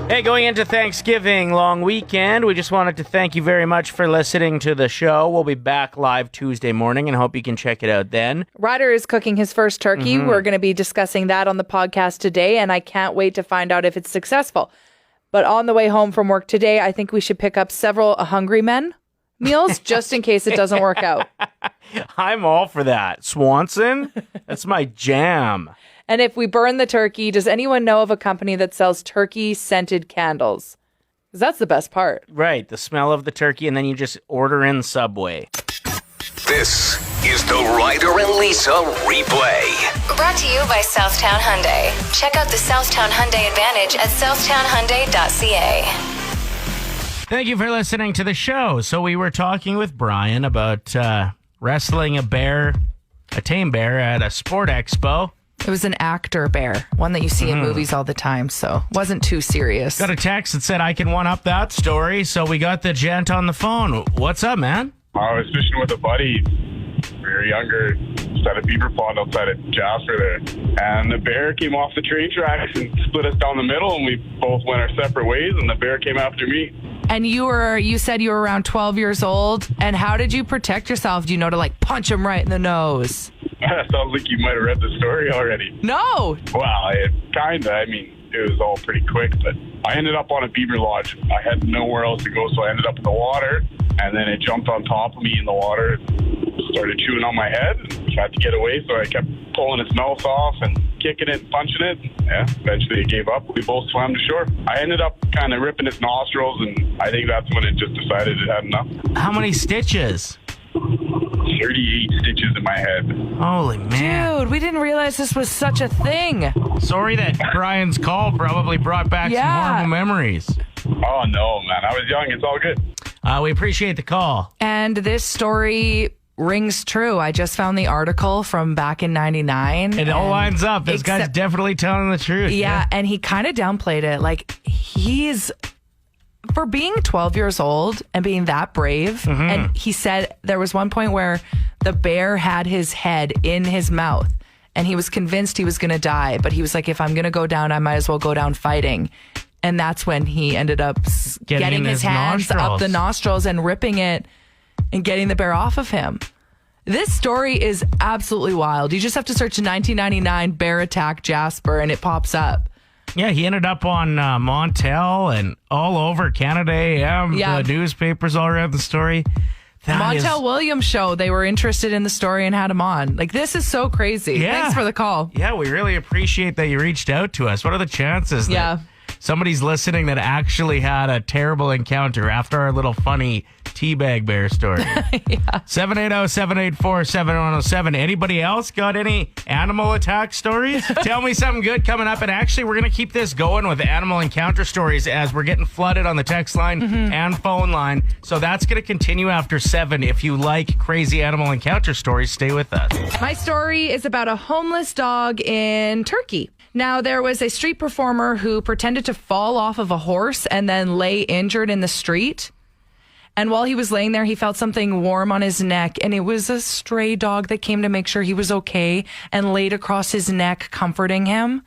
Hey, going into Thanksgiving long weekend, we just wanted to thank you very much for listening to the show. We'll be back live Tuesday morning and hope you can check it out then. Ryder is cooking his first turkey. We're going to be discussing that on the podcast today, and I can't wait to find out if it's successful. But on the way home from work today, I think we should pick up several Hungry Men meals just in case it doesn't work out. I'm all for that. Swanson, that's my jam. And if we burn the turkey, does anyone know of a company that sells turkey-scented candles? Because that's the best part. Right, the smell of the turkey, and then you just order in Subway. This is the Ryder and Lisa replay. Brought to you by Southtown Hyundai. Check out the Southtown Hyundai Advantage at southtownhyundai.ca. Thank you for listening to the show. So we were talking with Brian about wrestling a tame bear at a sport expo. It was an actor bear, one that you see in movies all the time, so wasn't too serious. Got a text that said I can one-up that story, so we got the gent on the phone. What's up, man? I was fishing with a buddy. We were younger, just at a beaver pond outside of Jasper there. And the bear came off the train tracks and split us down the middle, and we both went our separate ways, and the bear came after me. And you said you were around 12 years old, and how did you protect yourself? Do you know to punch him right in the nose? Sounds like you might have read the story already. No! Well, kinda. I mean, it was all pretty quick, but I ended up on a beaver lodge. I had nowhere else to go, so I ended up in the water, and then it jumped on top of me in the water, started chewing on my head, and tried to get away, so I kept pulling its mouth off and kicking it and punching it. Yeah, eventually it gave up. We both swam to shore. I ended up kind of ripping its nostrils, and I think that's when it just decided it had enough. How many stitches? 38 stitches in my head. Holy man. Dude, we didn't realize this was such a thing. Sorry that Brian's call probably brought back some horrible memories. Oh, no, man. I was young. It's all good. We appreciate the call. And this story rings true. I just found the article from back in 99. It all lines up. This guy's definitely telling the truth. Yeah, and he kind of downplayed it. For being 12 years old and being that brave, and he said there was one point where the bear had his head in his mouth and he was convinced he was going to die, but he was like, if I'm going to go down, I might as well go down fighting. And that's when he ended up getting his hands up the nostrils and ripping it and getting the bear off of him. This story is absolutely wild. You just have to search 1999 bear attack Jasper and it pops up. Yeah, he ended up on Montel and all over Canada AM. Yeah. The newspapers all around the story. Montel Williams show, they were interested in the story and had him on. This is so crazy. Yeah. Thanks for the call. Yeah, we really appreciate that you reached out to us. What are the chances that somebody's listening that actually had a terrible encounter after our little funny teabag bear story? 780-784-7107. Anybody else got any animal attack stories? Tell me something good coming up. And actually, we're going to keep this going with animal encounter stories as we're getting flooded on the text line and phone line. So that's going to continue after 7. If you like crazy animal encounter stories, stay with us. My story is about a homeless dog in Turkey. Now, there was a street performer who pretended to fall off of a horse and then lay injured in the street. And while he was laying there, he felt something warm on his neck. And it was a stray dog that came to make sure he was okay and laid across his neck, comforting him.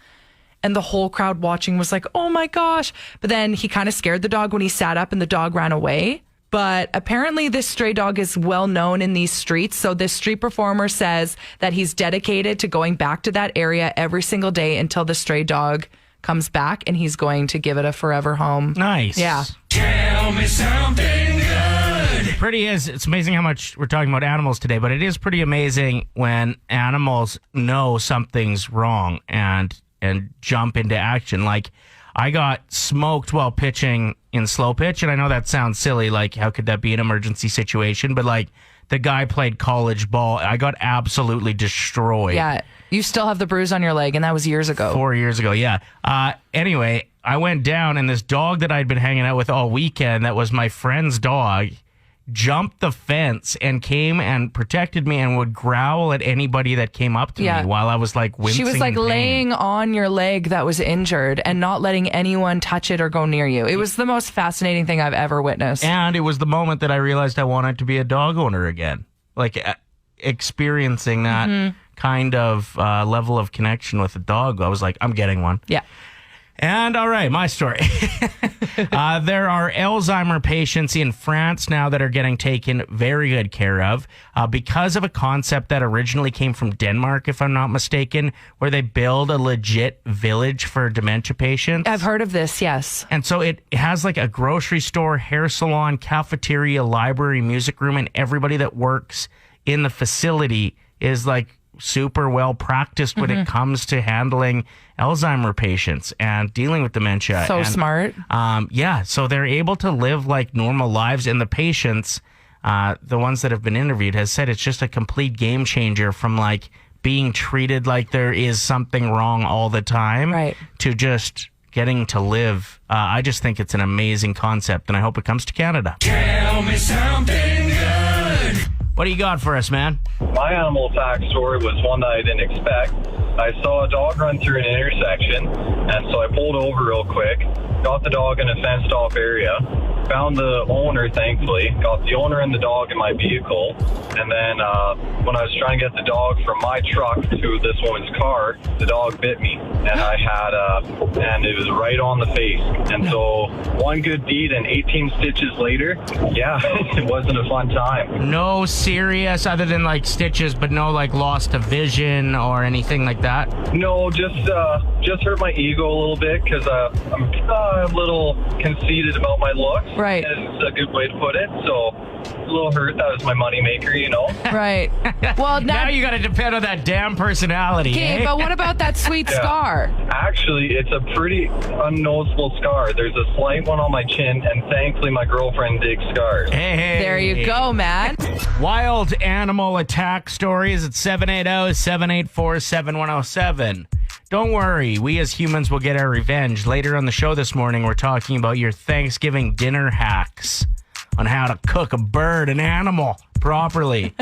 And the whole crowd watching was like, oh my gosh. But then he kind of scared the dog when he sat up and the dog ran away. But apparently this stray dog is well known in these streets. So this street performer says that he's dedicated to going back to that area every single day until the stray dog comes back, and he's going to give it a forever home. Nice. Yeah. Tell me something good. It's amazing how much we're talking about animals today, but it is pretty amazing when animals know something's wrong and jump into action. I got smoked while pitching in slow pitch, and I know that sounds silly. How could that be an emergency situation? But the guy played college ball. I got absolutely destroyed. Yeah. You still have the bruise on your leg, and that was years ago. 4 years ago, yeah. Anyway, I went down, and this dog that I'd been hanging out with all weekend, that was my friend's dog, jumped the fence and came and protected me and would growl at anybody that came up to me while I was wincing. She was in pain. laying on your leg that was injured and not letting anyone touch it or go near you. It was the most fascinating thing I've ever witnessed. And it was the moment that I realized I wanted to be a dog owner again. Experiencing that kind of level of connection with a dog. I was like, I'm getting one. Yeah. And all right, my story. There are Alzheimer patients in France now that are getting taken very good care of because of a concept that originally came from Denmark, if I'm not mistaken, where they build a legit village for dementia patients. I've heard of this, yes. And so it has like a grocery store, hair salon, cafeteria, library, music room, and everybody that works in the facility is like super well practiced when it comes to handling Alzheimer patients and dealing with dementia. So smart. Yeah, so they're able to live like normal lives, and the patients, the ones that have been interviewed, has said it's just a complete game changer from like being treated like there is something wrong all the time, right, to just getting to live. I just think it's an amazing concept, and I hope it comes to Canada. Tell me something good. What do you got for us, man? My animal attack story was one that I didn't expect. I saw a dog run through an intersection, and so I pulled over real quick, got the dog in a fenced-off area, found the owner, thankfully, got the owner and the dog in my vehicle, and then when I was trying to get the dog from my truck to this woman's car, the dog bit me, and I had and it was right on the face. And so one good deed and 18 stitches later, yeah, it wasn't a fun time. No serious, other than like stitches, but no like loss to vision or anything like that? No, just hurt my ego a little bit because I'm a little conceited about my looks. Right. It's a good way to put it. So a little hurt. That was my moneymaker, you know. Right. Well, now you got to depend on that damn personality. Okay, but what about that sweet scar? Actually, it's a pretty unnoticeable scar. There's a slight one on my chin, and thankfully my girlfriend digs scars. Hey. There you go, man. Wild animal attack stories at 780-784-7107. Don't worry, we as humans will get our revenge. Later on the show this morning, we're talking about your Thanksgiving dinner hacks on how to cook a bird, an animal, properly.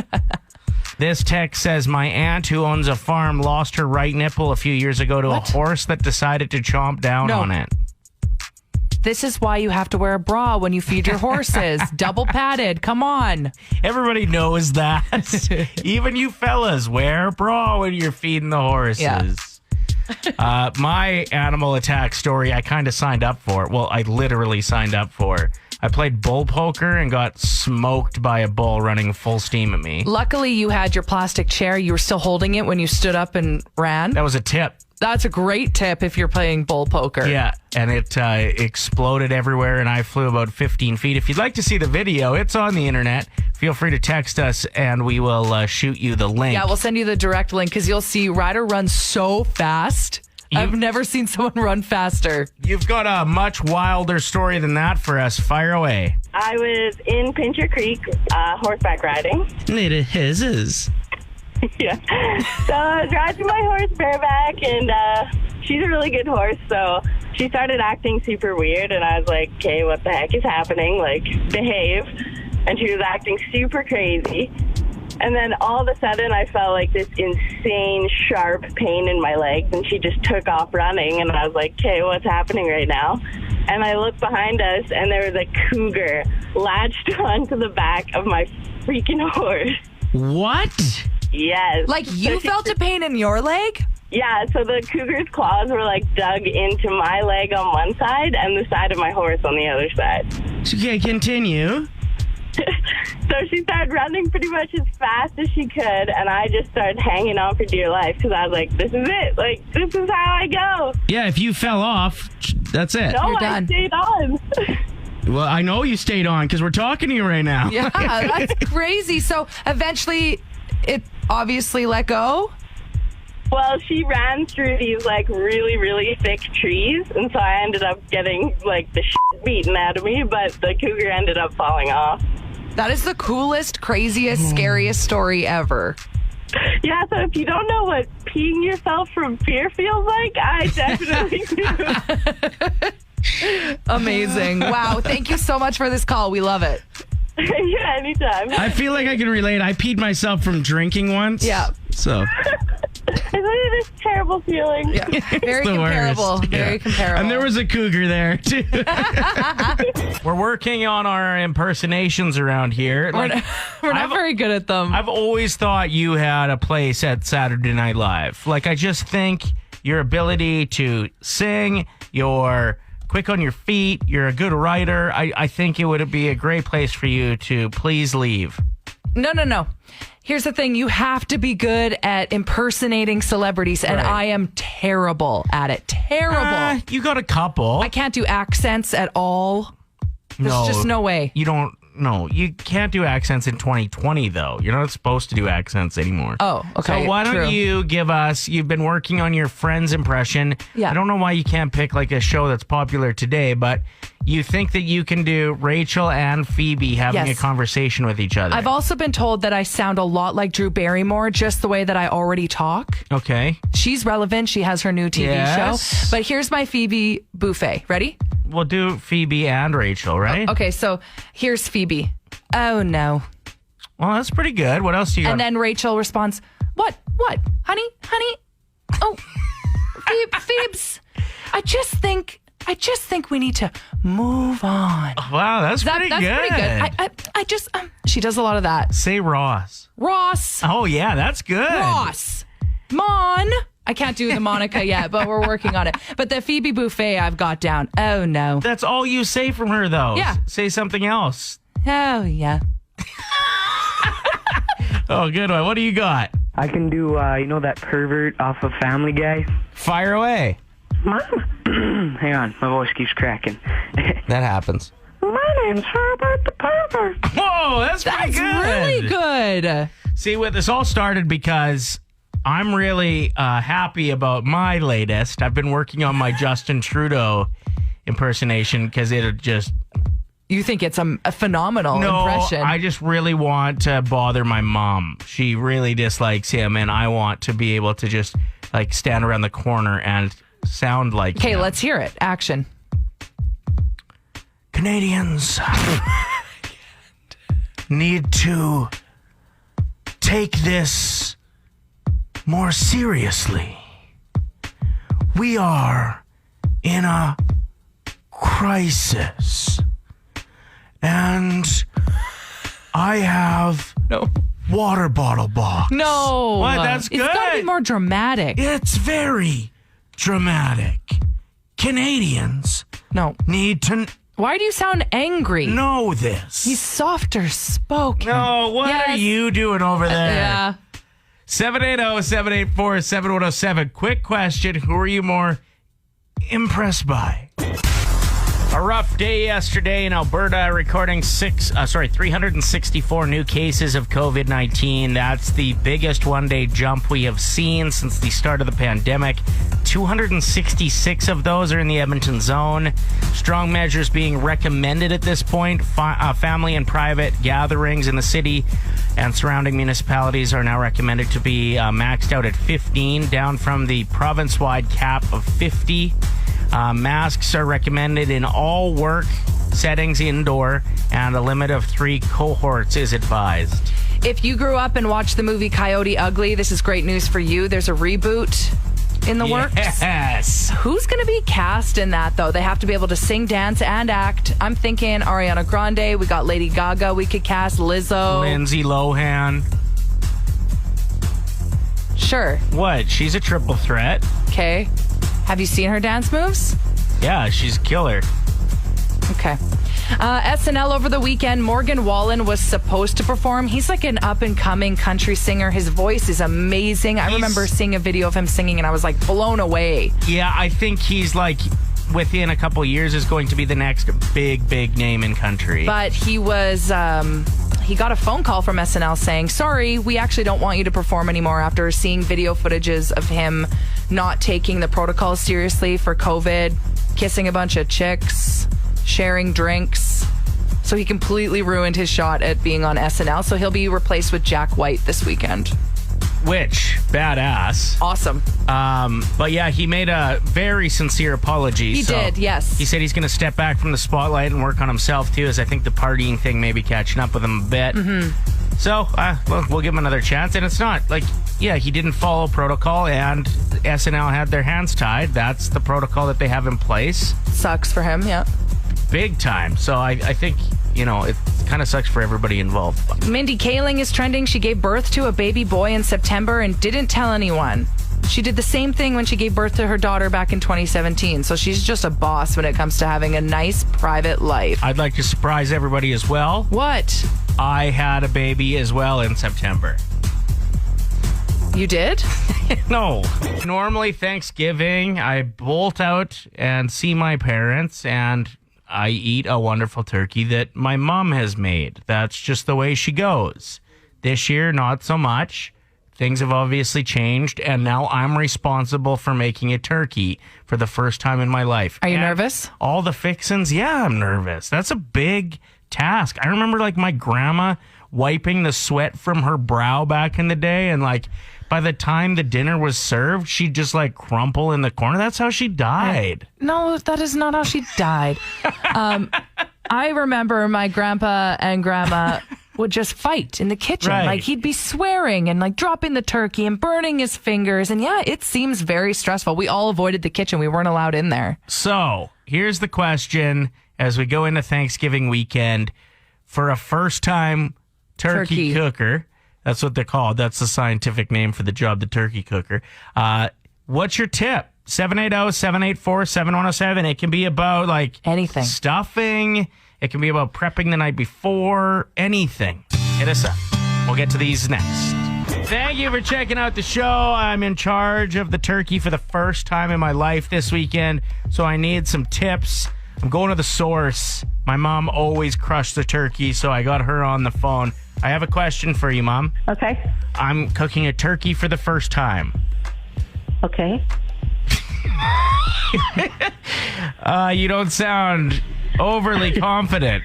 This text says, my aunt who owns a farm lost her right nipple a few years ago to a horse that decided to chomp down on it. This is why you have to wear a bra when you feed your horses. Double padded. Come on. Everybody knows that. Even you fellas, wear a bra when you're feeding the horses. Yeah. My animal attack story, I kind of signed up for. Well, I literally signed up for. I played bull poker and got smoked by a bull running full steam at me. Luckily, you had your plastic chair. You were still holding it when you stood up and ran. That was a tip. That's a great tip if you're playing bull poker. Yeah, and it exploded everywhere, and I flew about 15 feet. If you'd like to see the video, it's on the internet. Feel free to text us, and we will shoot you the link. Yeah, we'll send you the direct link, because you'll see Ryder run so fast. I've never seen someone run faster. You've got a much wilder story than that for us. Fire away. I was in Pincher Creek horseback riding. Little his. Yeah. So I was riding my horse bareback, and she's a really good horse, so she started acting super weird, and I was like, okay, what the heck is happening? Like, behave. And she was acting super crazy. And then all of a sudden, I felt like this insane, sharp pain in my legs, and she just took off running, and I was like, okay, what's happening right now? And I looked behind us, and there was a cougar latched onto the back of my freaking horse. What? Yes. Like, you felt a pain in your leg? Yeah, so the cougar's claws were like dug into my leg on one side and the side of my horse on the other side. Okay, continue. So she started running pretty much as fast as she could, and I just started hanging on for dear life because I was like, this is it. Like, this is how I go. Yeah, if you fell off, that's it. No, You're done. I stayed on. Well, I know you stayed on because we're talking to you right now. Yeah, that's crazy. So eventually, it obviously let go? Well, she ran through these, like, really, really thick trees, and so I ended up getting, like, the shit beaten out of me, but the cougar ended up falling off. That is the coolest, craziest, scariest story ever. Yeah, so if you don't know what peeing yourself from fear feels like, I definitely do. Amazing. Wow, thank you so much for this call. We love it. Yeah, anytime. I feel like I can relate. I peed myself from drinking once. Yeah. So. Isn't it a terrible feeling? Yeah. Very comparable. Worst. Very comparable. And there was a cougar there, too. We're working on our impersonations around here. We're not very good at them. I've always thought you had a place at Saturday Night Live. Like, I just think your ability to sing You're quick on your feet. You're a good writer. I think it would be a great place for you to please leave. No. Here's the thing. You have to be good at impersonating celebrities, and Right. I am terrible at it. Terrible. You got a couple. I can't do accents at all. There's just no way. You don't. No, you can't do accents in 2020, though. You're not supposed to do accents anymore. Oh, okay. So why don't true. you give us, you've been working on your Friends impression. Yeah. I don't know why you can't pick like a show that's popular today, but you think that you can do Rachel and Phoebe having Yes. a conversation with each other. I've also been told that I sound a lot like Drew Barrymore, just the way that I already talk. Okay. She's relevant. She has her new TV Yes. show. But here's my Phoebe buffet. Ready? We'll do Phoebe and Rachel, right? Okay, so here's Phoebe. Oh, no. Well, that's pretty good. What else do you got? And then Rachel responds, What? Honey? Oh, Phoebes, I just think we need to move on. Wow, that's pretty That's good. pretty good. I just, she does a lot of that. Say Ross. Ross. Oh, yeah, that's good. Ross. Mon. I can't do the Monica yet, but we're working on it. But the Phoebe buffet I've got down. Oh, no. That's all you say from her, though. Yeah. Say something else. Oh, yeah. Oh, good one. What do you got? I can do, that pervert off of Family Guy. Fire away. Mom, hang on, my voice keeps cracking. That happens. My name's Herbert the Pervert. Whoa, that's pretty good. Really good. See, this all started because I'm really happy about my latest. I've been working on my Justin Trudeau impersonation because it just... You think it's a phenomenal impression. I just really want to bother my mom. She really dislikes him, and I want to be able to just like stand around the corner and sound like Okay, him. let's hear it. Action. Canadians need to take this more seriously. We are in a crisis. And I have water bottle box. No. What? That's It's got to good. be more dramatic. It's very dramatic. Canadians No. need to Why do you sound angry? know this. He's softer spoken. No, what are Yes. you doing over there? Yeah. 780-784-7107. Quick question. Who are you more impressed by? A rough day yesterday in Alberta, recording 364 new cases of COVID-19. That's the biggest one-day jump we have seen since the start of the pandemic. 266 of those are in the Edmonton zone. Strong measures being recommended at this point. Family and private gatherings in the city and surrounding municipalities are now recommended to be maxed out at 15, down from the province-wide cap of 50. Masks are recommended in all work settings indoor, and a limit of 3 cohorts is advised. If you grew up and watched the movie Coyote Ugly, this is great news for you. There's a reboot in the works. Yes. Who's going to be cast in that, though? They have to be able to sing, dance, and act. I'm thinking Ariana Grande. We got Lady Gaga. We could cast Lizzo. Lindsay Lohan. Sure. What? She's a triple threat. Okay. Have you seen her dance moves? Yeah, she's a killer. Okay. SNL over the weekend, Morgan Wallen was supposed to perform. He's like an up-and-coming country singer. His voice is amazing. I remember seeing a video of him singing, and I was like blown away. Yeah, I think he's like, within a couple years, is going to be the next big name in country. But he was... he got a phone call from SNL saying, sorry, we actually don't want you to perform anymore, after seeing video footages of him not taking the protocols seriously for COVID, kissing a bunch of chicks, sharing drinks. So he completely ruined his shot at being on SNL. So he'll be replaced with Jack White this weekend. Which, badass. Awesome. But yeah, he made a very sincere apology. He did, yes. He said he's going to step back from the spotlight and work on himself too, as I think the partying thing may be catching up with him a bit. Mm-hmm. So, we'll give him another chance. And it's not like, yeah, he didn't follow protocol, and SNL had their hands tied. That's the protocol that they have in place. Sucks for him, yeah. Big time. So I think, it kind of sucks for everybody involved. Mindy Kaling is trending. She gave birth to a baby boy in September and didn't tell anyone. She did the same thing when she gave birth to her daughter back in 2017. So she's just a boss when it comes to having a nice private life. I'd like to surprise everybody as well. What? I had a baby as well in September. You did? No. Normally, Thanksgiving, I bolt out and see my parents, and I eat a wonderful turkey that my mom has made. That's just the way she goes. This year, not so much. Things have obviously changed, and now I'm responsible for making a turkey for the first time in my life. Are you And nervous? all the fixins, yeah, I'm nervous. That's a big task. I remember like my grandma wiping the sweat from her brow back in the day, and like by the time the dinner was served, she'd just like crumple in the corner. That's how she died. No, that is not how she died. I remember my grandpa and grandma would just fight in the kitchen. Right. Like he'd be swearing and like dropping the turkey and burning his fingers. And yeah, it seems very stressful. We all avoided the kitchen. We weren't allowed in there. So here's the question as we go into Thanksgiving weekend for a first time turkey cooker. That's what they're called. That's the scientific name for the job, the turkey cooker. What's your tip? 780-784-7107. It can be about like Anything. stuffing. It can be about prepping the night before. Anything. Hit us up. We'll get to these next. Thank you for checking out the show. I'm in charge of the turkey for the first time in my life this weekend, so I need some tips. I'm going to the source. My mom always crushed the turkey, so I got her on the phone. I have a question for you, Mom. Okay. I'm cooking a turkey for the first time. Okay. You don't sound overly confident.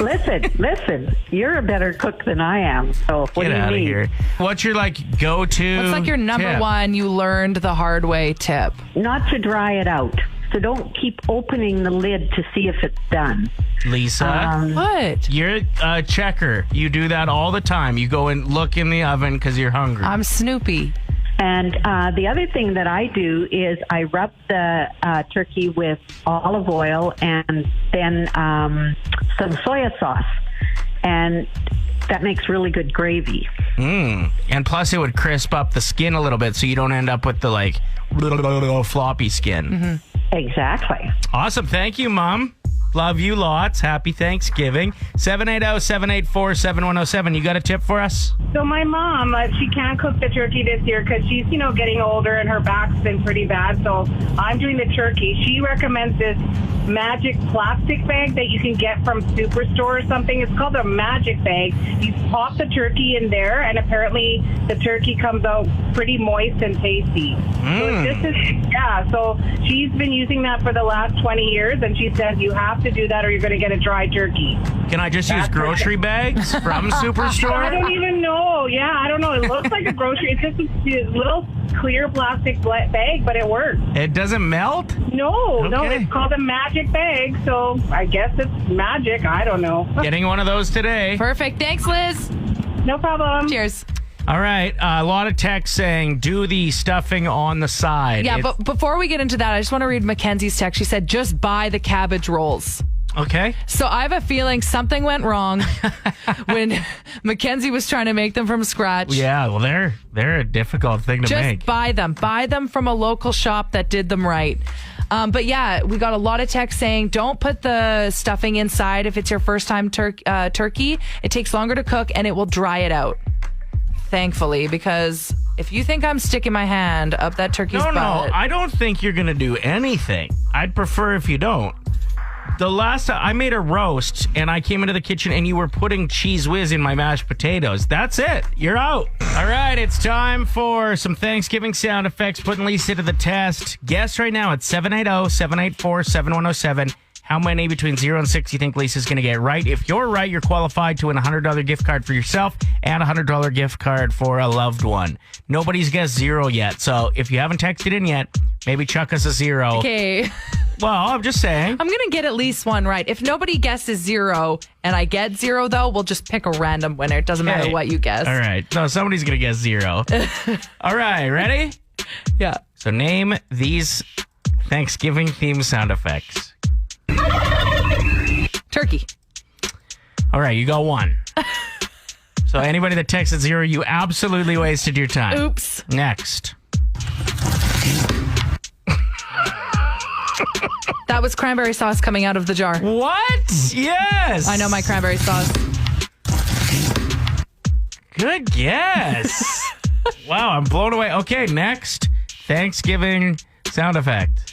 Listen. You're a better cook than I am. So what Get do you out of need? here. What's your like go-to What's like your number tip? one you learned the hard way tip? Not to dry it out. So don't keep opening the lid to see if it's done. Lisa? What? You're a checker. You do that all the time. You go and look in the oven because you're hungry. I'm Snoopy. And the other thing that I do is I rub the turkey with olive oil and then some soya sauce. And that makes really good gravy. And plus it would crisp up the skin a little bit so you don't end up with the like floppy skin. Mm-hmm. Exactly. Awesome. Thank you, Mom. Love you lots. Happy Thanksgiving. 780-784-7107. You got a tip for us? So my mom, she can't cook the turkey this year because she's, getting older and her back's been pretty bad. So I'm doing the turkey. She recommends this magic plastic bag that you can get from Superstore or something. It's called a magic bag. You pop the turkey in there, and apparently the turkey comes out pretty moist and tasty. So she's been using that for the last 20 years, and she says you have to do that or you're going to get a dry turkey. Can I just use grocery bags from Superstore? I don't even know. Yeah, I don't know. It looks like a grocery. It's just a little clear plastic bag, but it works. It doesn't melt? No, Okay. it's called a magic bag, so I guess it's magic. I don't know. Getting one of those today. Perfect. Thanks, Liz. No problem. Cheers. All right. A lot of text saying do the stuffing on the side. Yeah, but before we get into that, I just want to read Mackenzie's text. She said, just buy the cabbage rolls. Okay. So I have a feeling something went wrong when Mackenzie was trying to make them from scratch. Yeah, well, they're a difficult thing to make. Just buy them. Buy them from a local shop that did them right. But yeah, we got a lot of text saying don't put the stuffing inside if it's your first time turkey. It takes longer to cook and it will dry it out. Thankfully, because if you think I'm sticking my hand up that turkey's butt. No, I don't think you're going to do anything. I'd prefer if you don't. The last time I made a roast and I came into the kitchen and you were putting Cheese Whiz in my mashed potatoes. That's it. You're out. All right, it's time for some Thanksgiving sound effects, putting Lisa to the test. Guess right now at 780-784-7107. How many between 0 and 6 you think Lisa's going to get right? If you're right, you're qualified to win a $100 gift card for yourself and a $100 gift card for a loved one. Nobody's guessed 0 yet. So if you haven't texted in yet, maybe chuck us a 0. Okay. Well, I'm just saying. I'm going to get at least one right. If nobody guesses 0 and I get 0, though, we'll just pick a random winner. It doesn't matter what you guess. All right. No, somebody's going to guess 0. All right. Ready? Yeah. So name these Thanksgiving themed sound effects. Turkey. All right. You got 1. So anybody that texted 0, you absolutely wasted your time. Oops. Next. That was cranberry sauce coming out of the jar. What? Yes. I know my cranberry sauce. Good guess. Wow, I'm blown away. Okay, next Thanksgiving sound effect.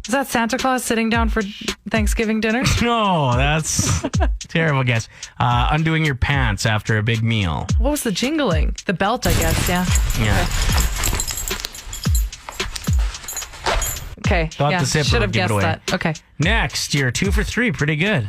Is that Santa Claus sitting down for Thanksgiving dinner? No, that's terrible guess. Undoing your pants after a big meal. What was the jingling? The belt, I guess, yeah. Yeah. Okay. Thought yeah, the zipper should would have give it guessed away. that. Okay. Next, you're 2 for 3. Pretty good.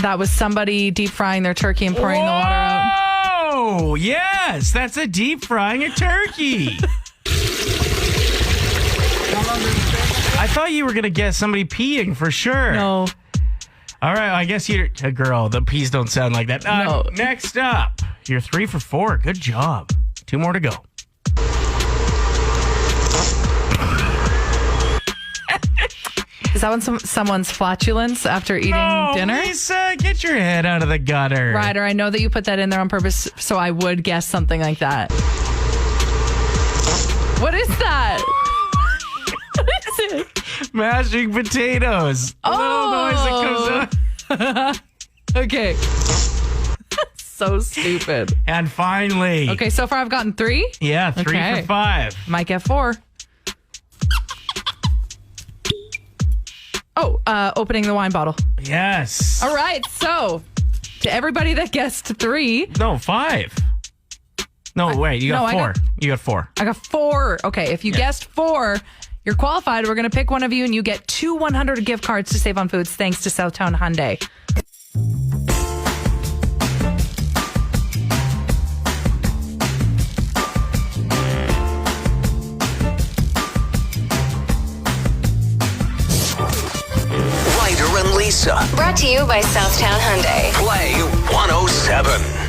That was somebody deep frying their turkey and pouring the water out. Oh, yes. That's a deep frying a turkey. I thought you were going to guess somebody peeing for sure. No. All right. I guess you're a girl. The peas don't sound like that. No. Next up, you're 3 for 4. Good job. 2 more to go. Is that when someone's flatulence after eating dinner? Lisa, get your head out of the gutter. Ryder, I know that you put that in there on purpose, so I would guess something like that. What is that? What is it? Mashing potatoes. A little noise that comes out. Okay. So stupid. And finally. Okay, so far I've gotten 3. Yeah, 3 Okay. for 5. Might get 4. Oh, opening the wine bottle. Yes. All right, so to everybody that guessed 3. No, 5. No, wait, you got 4. You got 4. I got 4. Okay, if you guessed 4, you're qualified. We're going to pick one of you, and you get 2 $100 gift cards to save on foods thanks to Southtown Hyundai. Ryder and Lisa. Brought to you by Southtown Hyundai. Play 107.